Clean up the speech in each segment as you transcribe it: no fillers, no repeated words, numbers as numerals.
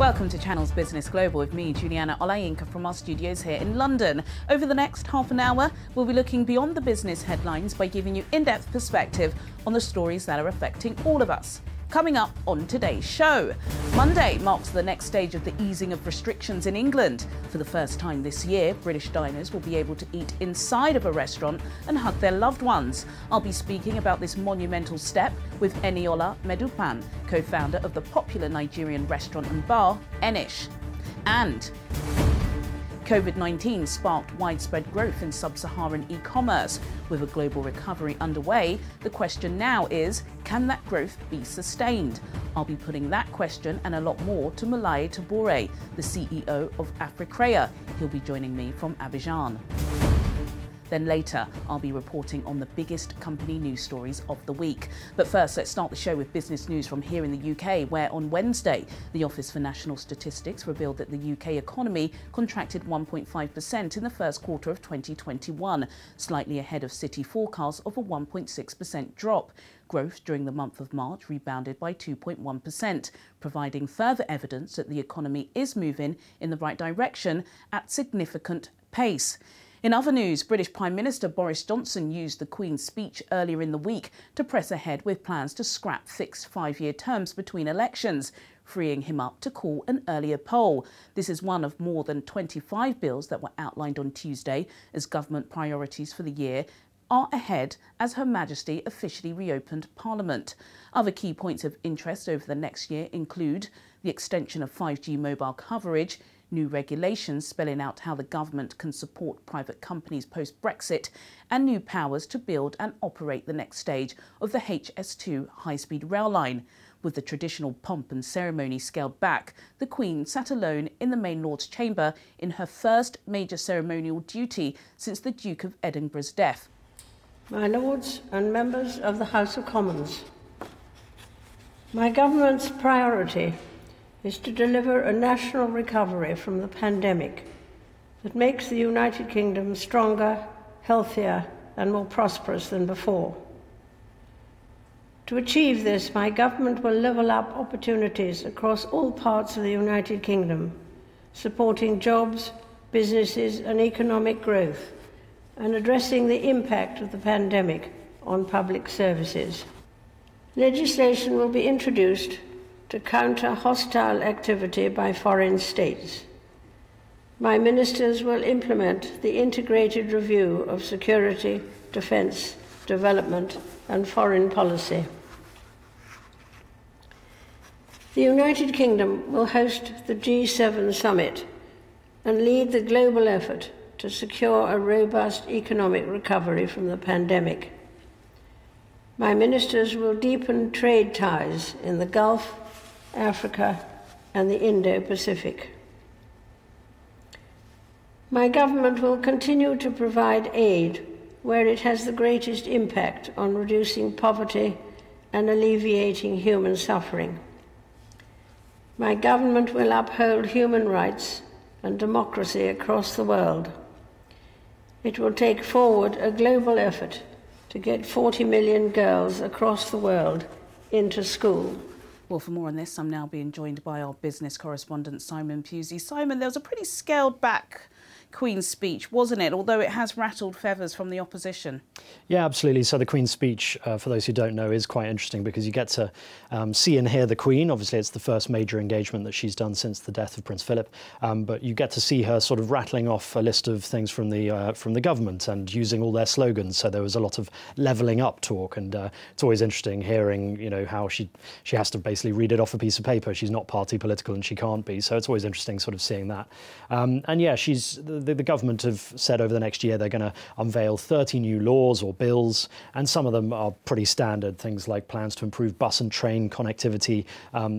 Welcome to Channel's Business Global with me, Juliana Olayinka, from our studios here in London. Over the next half an hour, we'll be looking beyond the business headlines by giving you in-depth perspective on the stories that are affecting all of us. Coming up on today's show, Monday marks the next stage of the easing of restrictions in England. For the first time this year, British diners will be able to eat inside of a restaurant and hug their loved ones. I'll be speaking about this monumental step with Eniola Medupan, co-founder of the popular Nigerian restaurant and bar, Enish. And COVID-19 sparked widespread growth in sub-Saharan e-commerce. With a global recovery underway, the question now is, can that growth be sustained? I'll be putting that question and a lot more to Mulai Tabore, the CEO of Africrea. He'll be joining me from Abidjan. Then later, I'll be reporting on the biggest company news stories of the week. But first, let's start the show with business news from here in the UK, where on Wednesday, the Office for National Statistics revealed that the UK economy contracted 1.5% in the first quarter of 2021, slightly ahead of City forecasts of a 1.6% drop. Growth during the month of March rebounded by 2.1%, providing further evidence that the economy is moving in the right direction at significant pace. In other news, British Prime Minister Boris Johnson used the Queen's speech earlier in the week to press ahead with plans to scrap fixed five-year terms between elections, freeing him up to call an earlier poll. This is one of more than 25 bills that were outlined on Tuesday as government priorities for the year are ahead as Her Majesty officially reopened Parliament. Other key points of interest over the next year include the extension of 5G mobile coverage, new regulations spelling out how the government can support private companies post-Brexit, and new powers to build and operate the next stage of the HS2 high-speed rail line. With the traditional pomp and ceremony scaled back, the Queen sat alone in the main Lord's Chamber in her first major ceremonial duty since the Duke of Edinburgh's death. My Lords and members of the House of Commons, my government's priority is to deliver a national recovery from the pandemic that makes the United Kingdom stronger, healthier and more prosperous than before. To achieve this, my government will level up opportunities across all parts of the United Kingdom, supporting jobs, businesses and economic growth, and addressing the impact of the pandemic on public services. Legislation will be introduced to counter hostile activity by foreign states. My ministers will implement the integrated review of security, defence, development and foreign policy. The United Kingdom will host the G7 summit and lead the global effort to secure a robust economic recovery from the pandemic. My ministers will deepen trade ties in the Gulf, Africa and the Indo-Pacific. My government will continue to provide aid where it has the greatest impact on reducing poverty and alleviating human suffering. My government will uphold human rights and democracy across the world. It will take forward a global effort to get 40 million girls across the world into school. Well, for more on this, I'm now being joined by our business correspondent, Simon Pusey. Simon, there was a pretty scaled-back Queen's speech, wasn't it? Although it has rattled feathers from the opposition. Yeah, absolutely. So the Queen's speech, for those who don't know, is quite interesting because you get to see and hear the Queen. Obviously, it's the first major engagement that she's done since the death of Prince Philip. But you get to see her sort of rattling off a list of things from the government and using all their slogans. So there was a lot of levelling up talk, and it's always interesting hearing, you know, how she has to basically read it off a piece of paper. She's not party political and she can't be. So it's always interesting sort of seeing that. And yeah, the government have said over the next year they're going to unveil 30 new laws or bills, and some of them are pretty standard, things like plans to improve bus and train connectivity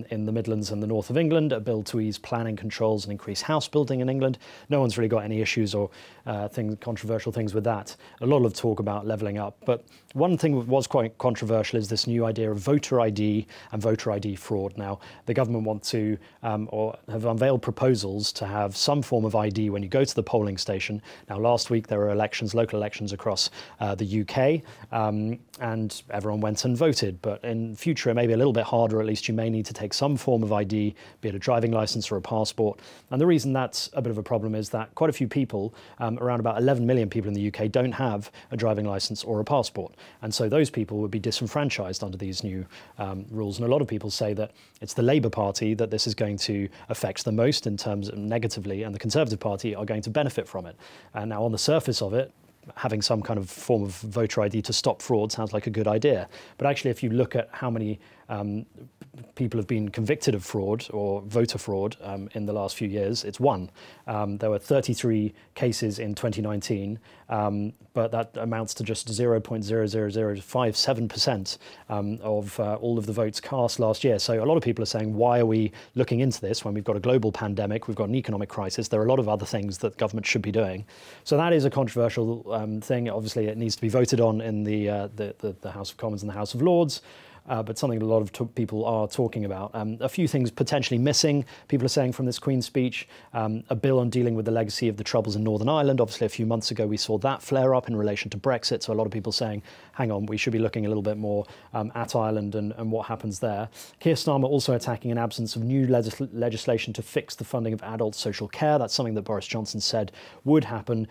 in the Midlands and the north of England, a bill to ease planning controls and increase house building in England. No one's really got any issues or controversial things with that. A lot of talk about levelling up, but one thing that was quite controversial is this new idea of voter ID and voter ID fraud. Now, the government want to or have unveiled proposals to have some form of ID when you go to the polling station. Now, last week there were elections, local elections across the UK, and everyone went and voted. But in future, it may be a little bit harder. At least you may need to take some form of ID, be it a driving license or a passport. And the reason that's a bit of a problem is that quite a few people, around about 11 million people in the UK, don't have a driving license or a passport. And so those people would be disenfranchised under these new rules. And a lot of people say that it's the Labour Party that this is going to affect the most in terms of negatively, and the Conservative Party are going to benefit from it. And now on the surface of it, having some kind of form of voter ID to stop fraud sounds like a good idea. But actually, if you look at how many people have been convicted of fraud or voter fraud in the last few years, it's one. There were 33 cases in 2019, but that amounts to just 0.00057% of all of the votes cast last year. So a lot of people are saying, why are we looking into this when we've got a global pandemic, we've got an economic crisis, there are a lot of other things that government should be doing. So that is a controversial thing. Obviously, it needs to be voted on in the House of Commons and the House of Lords. But something a lot of people are talking about. A few things potentially missing, people are saying, from this Queen's speech. A bill on dealing with the legacy of the Troubles in Northern Ireland. Obviously, a few months ago, we saw that flare up in relation to Brexit. So a lot of people saying, hang on, we should be looking a little bit more at Ireland and what happens there. Keir Starmer also attacking an absence of new legislation to fix the funding of adult social care. That's something that Boris Johnson said would happen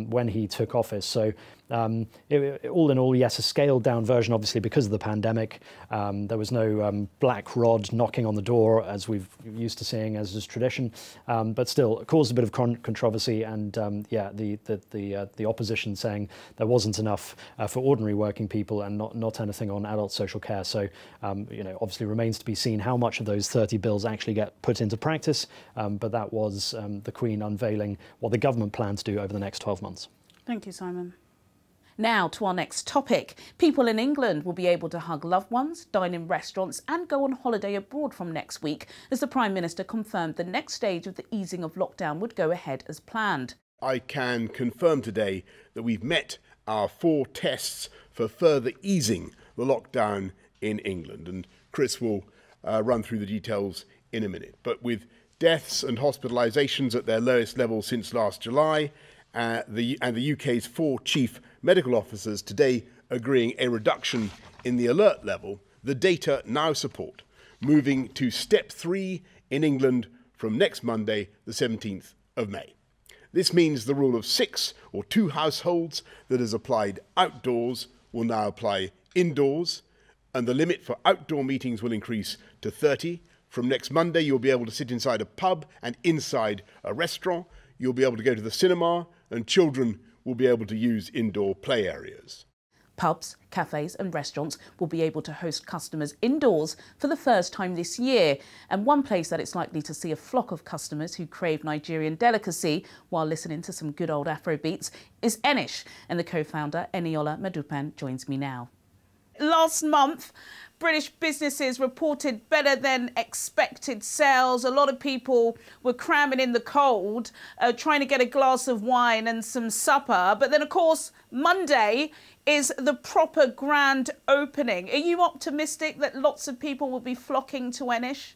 when he took office. So all in all, yes, a scaled down version, obviously, because of the pandemic. There was no black rod knocking on the door, as we've used to seeing as is tradition, but still it caused a bit of controversy. And the opposition saying there wasn't enough for ordinary working people and not anything on adult social care. So obviously remains to be seen how much of those 30 bills actually get put into practice. But that was the Queen unveiling what the government plans to do over the next 12 months. Thank you, Simon. Now to our next topic. People in England will be able to hug loved ones, dine in restaurants and go on holiday abroad from next week, as the Prime Minister confirmed the next stage of the easing of lockdown would go ahead as planned. I can confirm today that we've met our 4 tests for further easing the lockdown in England, and Chris will run through the details in a minute. But with deaths and hospitalisations at their lowest level since last July, the UK's 4 chief medical officers today agreeing a reduction in the alert level, the data now support moving to step 3 in England from next Monday, the 17th of May. This means the rule of 6 or 2 households that has applied outdoors will now apply indoors, and the limit for outdoor meetings will increase to 30. From next Monday, you'll be able to sit inside a pub and inside a restaurant. You'll be able to go to the cinema, and children will be able to use indoor play areas. Pubs, cafes and restaurants will be able to host customers indoors for the first time this year. And one place that it's likely to see a flock of customers who crave Nigerian delicacy while listening to some good old Afro beats is Enish. And the co-founder, Eniola Madupan, joins me now. Last month, British businesses reported better than expected sales. A lot of people were cramming in the cold, trying to get a glass of wine and some supper. But then, of course, Monday is the proper grand opening. Are you optimistic that lots of people will be flocking to Enish?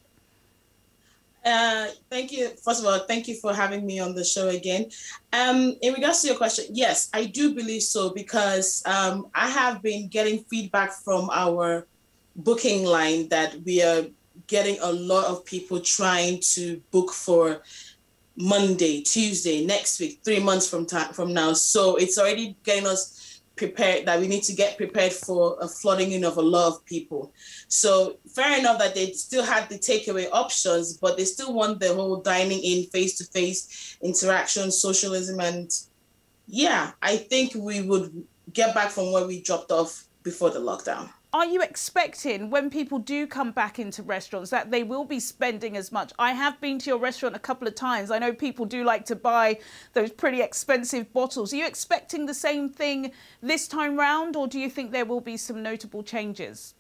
Thank you. First of all, thank you for having me on the show again. In regards to your question, yes, I do believe so, because I have been getting feedback from our booking line that we are getting a lot of people trying to book for Monday, Tuesday, next week, 3 months from now. So it's already getting us prepared that we need to get prepared for a flooding in of a lot of people. So fair enough that they still had the takeaway options, but they still want the whole dining in, face-to-face interaction, socialism. And yeah, I think we would get back from where we dropped off before the lockdown. Are you expecting, when people do come back into restaurants, that they will be spending as much? I have been to your restaurant a couple of times. I know people do like to buy those pretty expensive bottles. Are you expecting the same thing this time round, or do you think there will be some notable changes?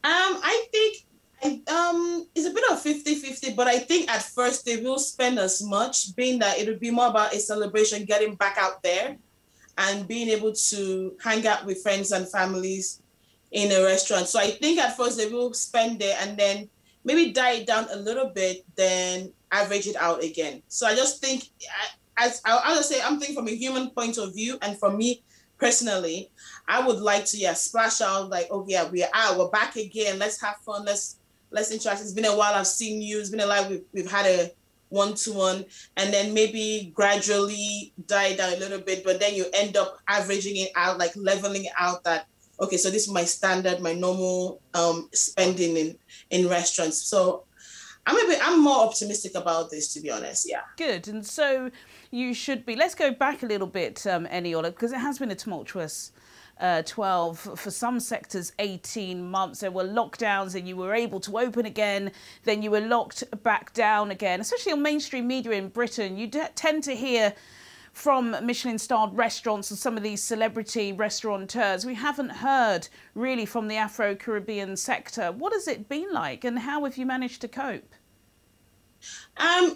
I think it's a bit of 50-50, but I think at first they will spend as much, being that it would be more about a celebration, getting back out there and being able to hang out with friends and families in a restaurant. So I think at first they will spend there and then maybe die it down a little bit, then average it out again. So I just think I would say, I'm thinking from a human point of view, and for me personally, I would like to splash out like, oh yeah, we're back again. Let's have fun. Let's interact. It's been a while. I've seen you. It's been a while. We've had a one-to-one, and then maybe gradually die down a little bit, but then you end up averaging it out, like leveling it out that, okay, so this is my standard, my normal spending in restaurants. So I'm more optimistic about this, to be honest. Yeah. Good. And so you should be. Let's go back a little bit, Eniola, because it has been a tumultuous 12, for some sectors, 18 months. There were lockdowns and you were able to open again. Then you were locked back down again, especially on mainstream media in Britain. You tend to hear from Michelin-starred restaurants and some of these celebrity restaurateurs. We haven't heard really from the Afro-Caribbean sector. What has it been like, and how have you managed to cope?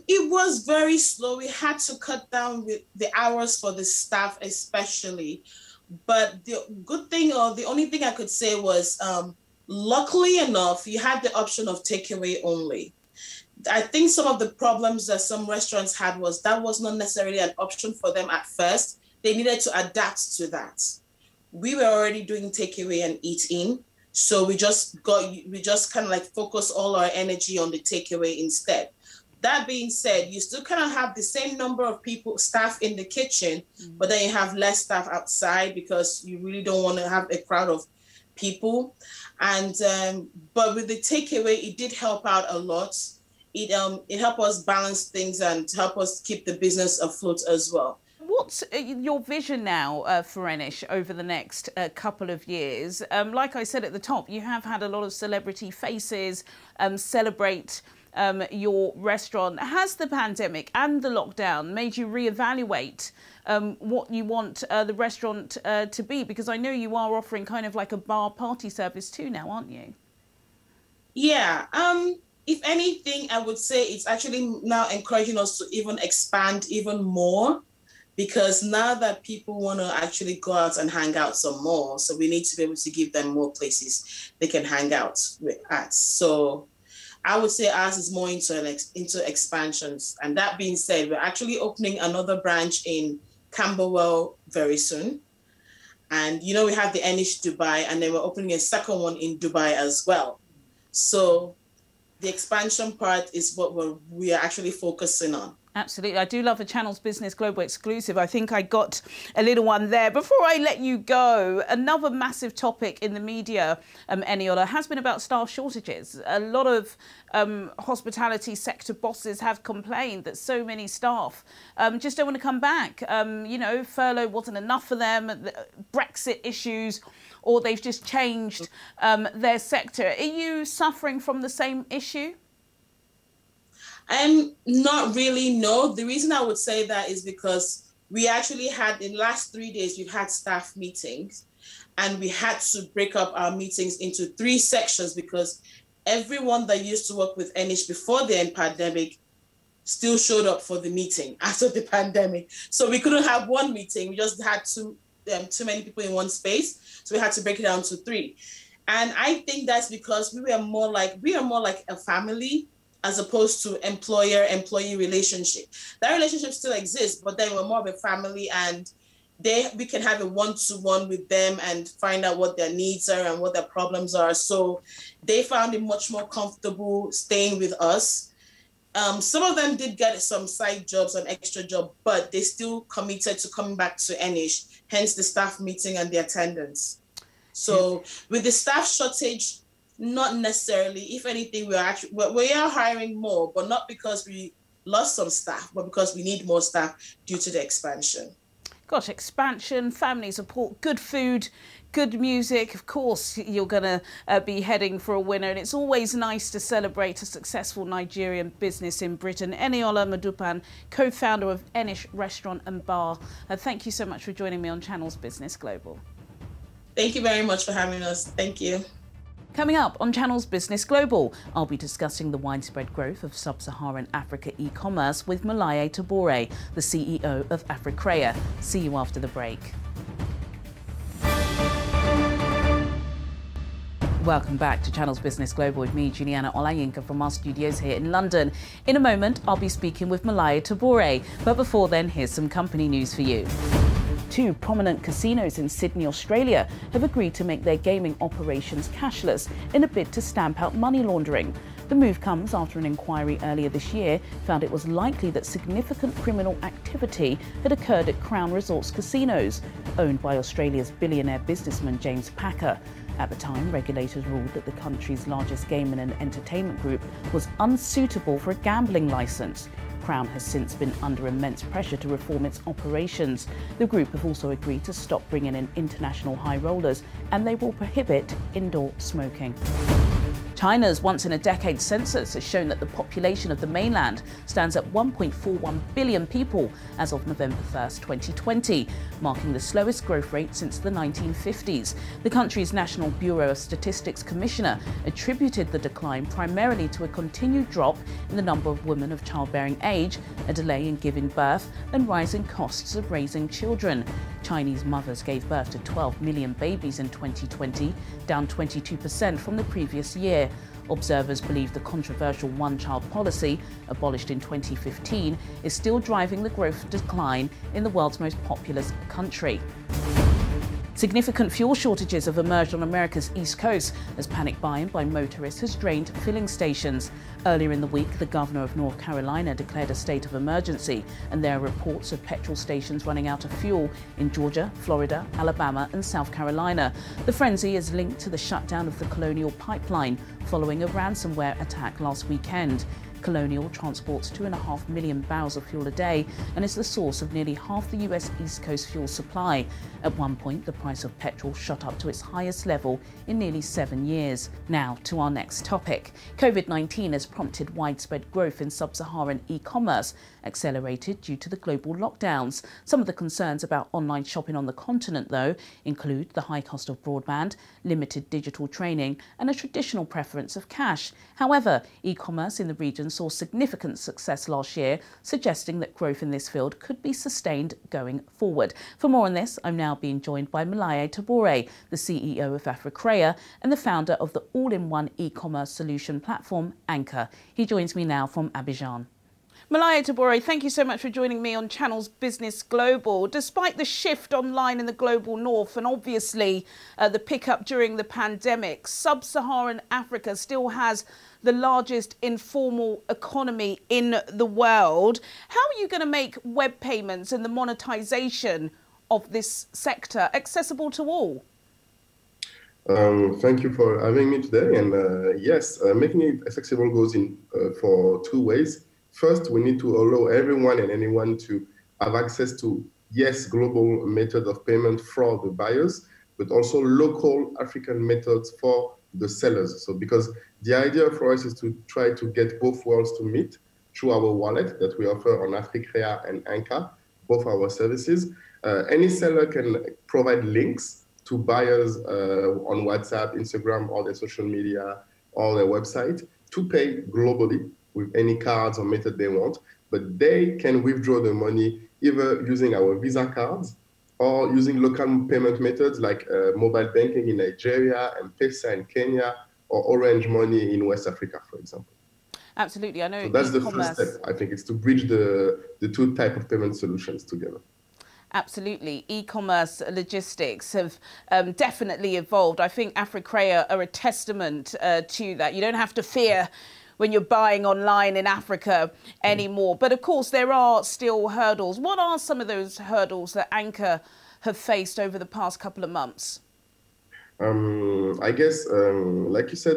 It was very slow. We had to cut down with the hours for the staff, especially. But the good thing, or the only thing I could say was, luckily enough, you had the option of takeaway only. I think some of the problems that some restaurants had was that was not necessarily an option for them at first. They needed to adapt to that. We were already doing takeaway and eat in, so we just kind of like focus all our energy on the takeaway instead. That being said, you still kind of have the same number of staff in the kitchen, but then you have less staff outside because you really don't want to have a crowd of people. And but with the takeaway, it did help out a lot. It helped us balance things and help us keep the business afloat as well. What's your vision now for Enish over the next couple of years? Like I said at the top, you have had a lot of celebrity faces celebrate your restaurant. Has the pandemic and the lockdown made you reevaluate what you want the restaurant to be? Because I know you are offering kind of like a bar party service too now, aren't you? Yeah. If anything, I would say it's actually now encouraging us to even expand even more, because now that people want to actually go out and hang out some more, so we need to be able to give them more places they can hang out at. So I would say ours is more into expansions. And that being said, we're actually opening another branch in Camberwell very soon. And, you know, we have the Enish Dubai, and then we're opening a second one in Dubai as well. So the expansion part is what we are actually focusing on. Absolutely. I do love a Channels Business Global exclusive. I think I got a little one there. Before I let you go, another massive topic in the media, Eniola, has been about staff shortages. A lot of hospitality sector bosses have complained that so many staff just don't want to come back. You know, furlough wasn't enough for them, Brexit issues, or they've just changed their sector. Are you suffering from the same issue? Not really, no. The reason I would say that is because we actually had, in the last 3 days, we've had staff meetings, and we had to break up our meetings into 3 sections because everyone that used to work with Enish before the pandemic still showed up for the meeting after the pandemic. So we couldn't have one meeting. We just had too many people in one space. So we had to break it down to 3. And I think that's because we are more like a family, as opposed to employer-employee relationship. That relationship still exists, but then we're more of a family, and we can have a one-to-one with them and find out what their needs are and what their problems are. So they found it much more comfortable staying with us. Some of them did get some side jobs, an extra job, but they still committed to coming back to Enish, hence the staff meeting and the attendance. So with the staff shortage, not necessarily. If anything, we are hiring more, but not because we lost some staff, but because we need more staff due to the expansion. Gosh, expansion, family support, good food, good music. Of course, you're going to be heading for a winner. And it's always nice to celebrate a successful Nigerian business in Britain. Eniola Madupan, co-founder of Enish Restaurant and Bar. Thank you so much for joining me on Channels Business Global. Thank you very much for having us. Thank you. Coming up on Channels Business Global, I'll be discussing the widespread growth of sub-Saharan Africa e-commerce with Malaye Tabore, the CEO of Africrea. See you after the break. Welcome back to Channels Business Global with me, Juliana Olayinka, from our studios here in London. In a moment, I'll be speaking with Malaya Tabore, but before then, here's some company news for you. Two prominent casinos in Sydney, Australia have agreed to make their gaming operations cashless in a bid to stamp out money laundering. The move comes after an inquiry earlier this year found it was likely that significant criminal activity had occurred at Crown Resorts casinos, owned by Australia's billionaire businessman James Packer. At the time, regulators ruled that the country's largest gaming and entertainment group was unsuitable for a gambling licence. Crown has since been under immense pressure to reform its operations. The group have also agreed to stop bringing in international high rollers, and they will prohibit indoor smoking. China's once-in-a-decade census has shown that the population of the mainland stands at 1.41 billion people as of November 1st, 2020, marking the slowest growth rate since the 1950s. The country's National Bureau of Statistics Commissioner attributed the decline primarily to a continued drop in the number of women of childbearing age, a delay in giving birth, and rising costs of raising children. Chinese mothers gave birth to 12 million babies in 2020, down 22% from the previous year. Observers believe the controversial one-child policy, abolished in 2015, is still driving the growth decline in the world's most populous country. Significant fuel shortages have emerged on America's East Coast as panic buying by motorists has drained filling stations. Earlier in the week, the governor of North Carolina declared a state of emergency, and there are reports of petrol stations running out of fuel in Georgia, Florida, Alabama and South Carolina. The frenzy is linked to the shutdown of the Colonial Pipeline following a ransomware attack last weekend. Colonial transports 2.5 million barrels of fuel a day and is the source of nearly half the US East Coast fuel supply. At one point, the price of petrol shot up to its highest level in nearly 7 years. Now to our next topic. COVID-19 has prompted widespread growth in sub-Saharan e-commerce, accelerated due to the global lockdowns. Some of the concerns about online shopping on the continent, though, include the high cost of broadband, limited digital training and a traditional preference of cash. However, e-commerce in the region saw significant success last year, suggesting that growth in this field could be sustained going forward. For more on this, I'm now being joined by Malaya Tabore, the CEO of Africrea and the founder of the all-in-one e-commerce solution platform, Anchor. He joins me now from Abidjan. Malaya Tabore, thank you so much for joining me on Channels Business Global. Despite the shift online in the global north and obviously the pickup during the pandemic, sub-Saharan Africa still has the largest informal economy in the world. How are you going to make web payments and the monetization of this sector accessible to all? Thank you for having me today. And yes, making it accessible goes in for two ways. First, we need to allow everyone and anyone to have access to, yes, global methods of payment for the buyers, but also local African methods for the sellers. So because the idea for us is to try to get both worlds to meet through our wallet that we offer on Africrea and Anchor, both our services. Any seller can provide links to buyers on WhatsApp, Instagram, or their social media, or their website to pay globally with any cards or method they want, but they can withdraw the money either using our Visa cards or using local payment methods like mobile banking in Nigeria, and M-Pesa in Kenya, or Orange Money in West Africa, for example. Absolutely, I know. So that's the first step. I think it's to bridge the two type of payment solutions together. Absolutely. E-commerce logistics have definitely evolved. I think Africrea are a testament to that. You don't have to fear when you're buying online in Africa anymore. But of course, there are still hurdles. What are some of those hurdles that Anchor have faced over the past couple of months? I guess, like you said,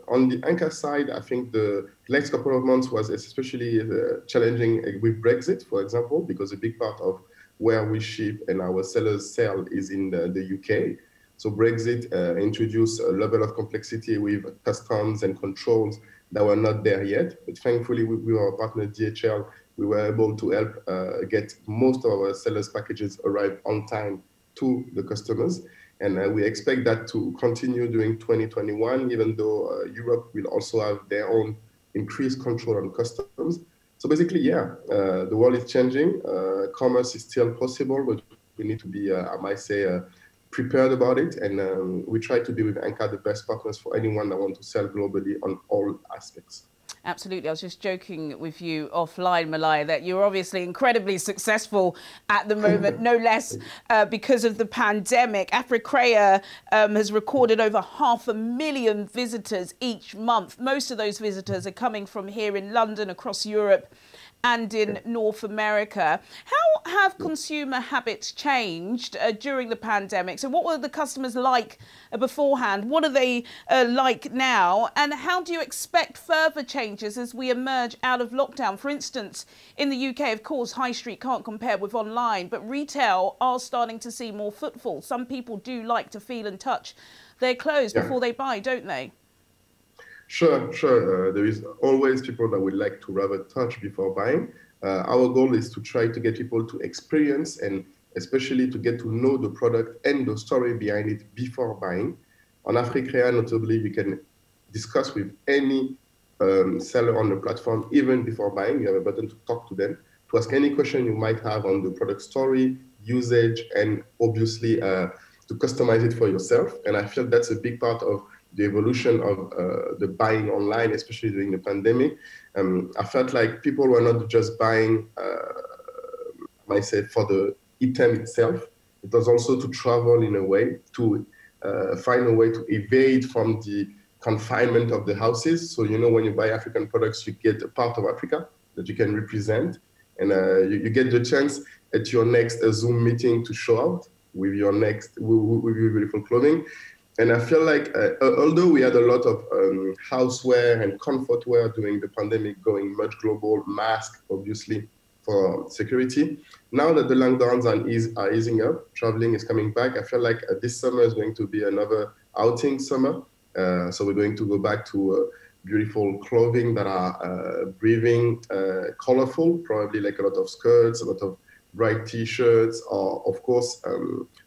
on the Anchor side, I think the next couple of months was especially challenging with Brexit, for example, because a big part of where we ship and our sellers sell is in the UK. So Brexit introduced a level of complexity with customs and controls that were not there yet. But thankfully, with our partner DHL, we were able to help get most of our sellers' packages arrive on time to the customers. And we expect that to continue during 2021, even though Europe will also have their own increased control on customs. So basically, yeah, the world is changing. Commerce is still possible, but we need to be, I might say, prepared about it, and we try to be with Anka the best partners for anyone that wants to sell globally on all aspects. Absolutely. I was just joking with you offline, Malaya, that you're obviously incredibly successful at the moment, no less because of the pandemic. Africrea has recorded over 500,000 visitors each month. Most of those visitors are coming from here in London, across Europe and in North America. How have consumer habits changed during the pandemic? So what were the customers like beforehand? What are they like now? And how do you expect further changes as we emerge out of lockdown? For instance, in the UK, of course, high street can't compare with online, but retail are starting to see more footfall. Some people do like to feel and touch their clothes before they buy, don't they? Sure. There is always people that would like to rather touch before buying. Our goal is to try to get people to experience and especially to get to know the product and the story behind it before buying. On Africrea, notably, you can discuss with any seller on the platform even before buying. You have a button to talk to them, to ask any question you might have on the product story, usage, and obviously to customize it for yourself. And I feel that's a big part of the evolution of the buying online, especially during the pandemic. I felt like people were not just buying, myself, for the item itself. It was also to travel in a way, to find a way to evade from the confinement of the houses. So, you know, when you buy African products, you get a part of Africa that you can represent. And you get the chance at your next Zoom meeting to show out with your beautiful clothing. And I feel like, although we had a lot of houseware and comfort wear during the pandemic, going much global, mask, obviously, for security, now that the lockdowns are easing up, traveling is coming back, I feel like this summer is going to be another outing summer. So we're going to go back to beautiful clothing that are breathing, colorful, probably like a lot of skirts, a lot of bright T-shirts, or of course,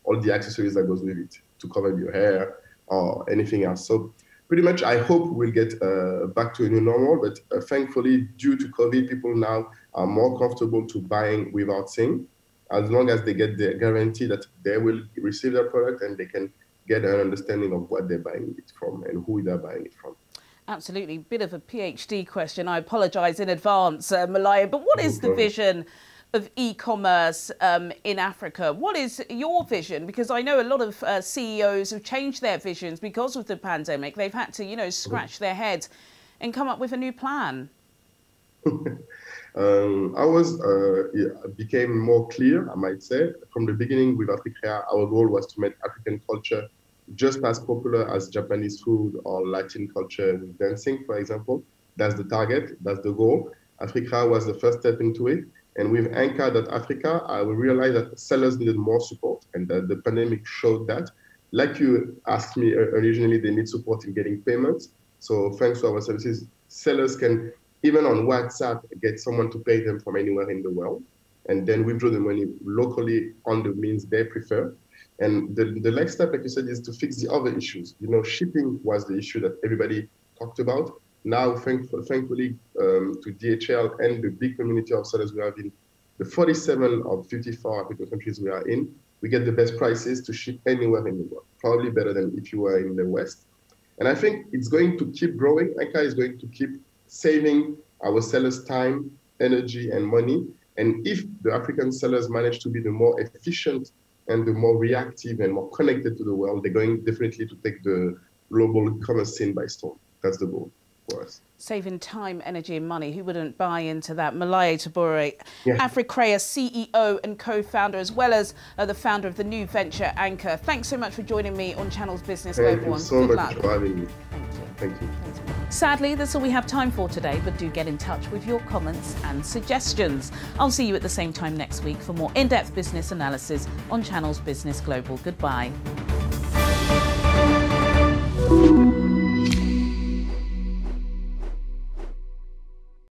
all the accessories that goes with it, to cover your hair or anything else. So pretty much, I hope we'll get back to a new normal, but thankfully, due to COVID, people now are more comfortable to buying without seeing, as long as they get the guarantee that they will receive their product and they can get an understanding of what they're buying it from and who they're buying it from. Absolutely. Bit of a PhD question. I apologise in advance, Malaya, but what is the vision of e-commerce in Africa? What is your vision? Because I know a lot of CEOs have changed their visions because of the pandemic. They've had to, you know, scratch their heads and come up with a new plan. Ours became more clear, I might say. From the beginning with Africrea, our goal was to make African culture just as popular as Japanese food or Latin culture with dancing, for example. That's the target, that's the goal. Africrea was the first step into it. And with Africa, we realized that sellers needed more support, and that the pandemic showed that. Like you asked me originally, they need support in getting payments. So thanks to our services, sellers can, even on WhatsApp, get someone to pay them from anywhere in the world, and then withdraw the money locally on the means they prefer. And the next step, like you said, is to fix the other issues. You know, shipping was the issue that everybody talked about. Now, thankfully, to DHL and the big community of sellers we have in the 47 of 54 African countries we are in, we get the best prices to ship anywhere in the world, probably better than if you were in the West. And I think it's going to keep growing. Anka is going to keep saving our sellers time, energy, and money. And if the African sellers manage to be the more efficient and the more reactive and more connected to the world, they're going definitely to take the global commerce scene by storm. That's the goal for us. Saving time, energy and money. Who wouldn't buy into that? Malaya Tabore, Africrea CEO and co-founder, as well as the founder of the new venture, Anka. Thanks so much for joining me on Channels Business Global. Thank you so much for having me. Thank you. Sadly, that's all we have time for today, but do get in touch with your comments and suggestions. I'll see you at the same time next week for more in-depth business analysis on Channels Business Global. Goodbye.